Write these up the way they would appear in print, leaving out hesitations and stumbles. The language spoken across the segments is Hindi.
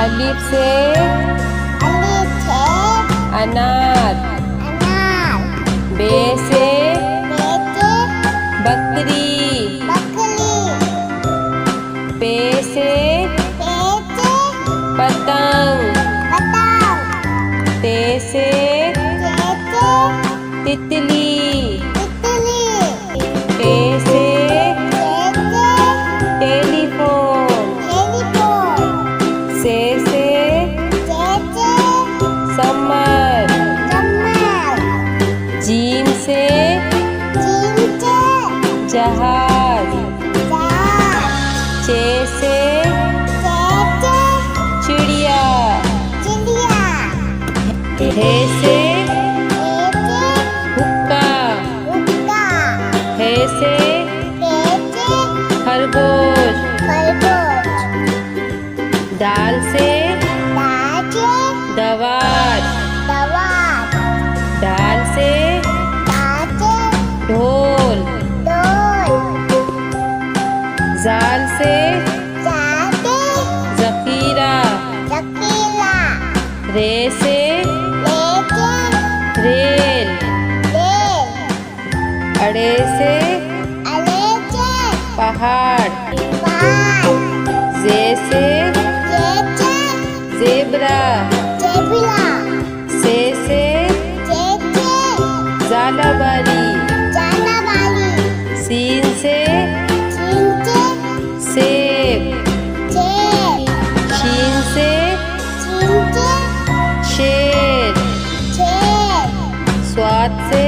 अलिफ से अनार। बे से बकरी। पे से पतंग। ते से तितली। टे से टेलीफोन। से समर। जीम से जहाज। चे से चिड़िया। हे से हुक्का। हे से खरगोश। दाल से दवात। दाल से ढोल। जाल से जखीरा। रे से रेल। अड़े से पहाड़। जे से ज़ेब्रा। से ज़ालाबारी। सीन से सेब। शीन से शेर। स्वाद से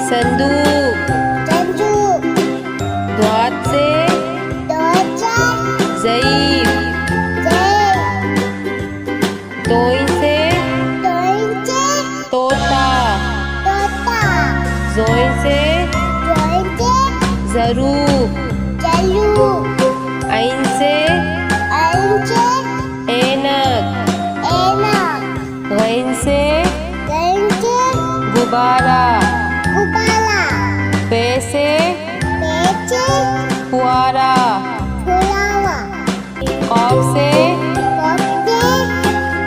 संदूक। द्वात से ज़ईफ़। तोइन से तोता। ज़ोइन से ज़रूब। ऐन से ऐनक। गैन से गुब्बारा। पे से फुआरा। कॉफ से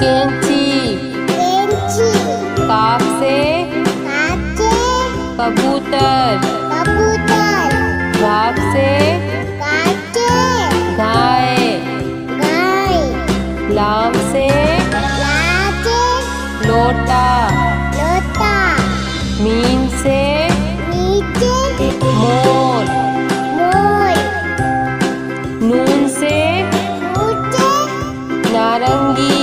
कैंची। काफ से कबूतर। घाव से गाय। लाम से लोटा। मीम से मोर। नून से नारंगी।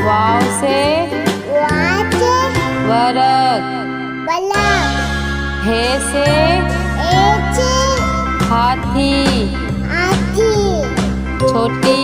वाव से वरक। हे से हाथी। छोटी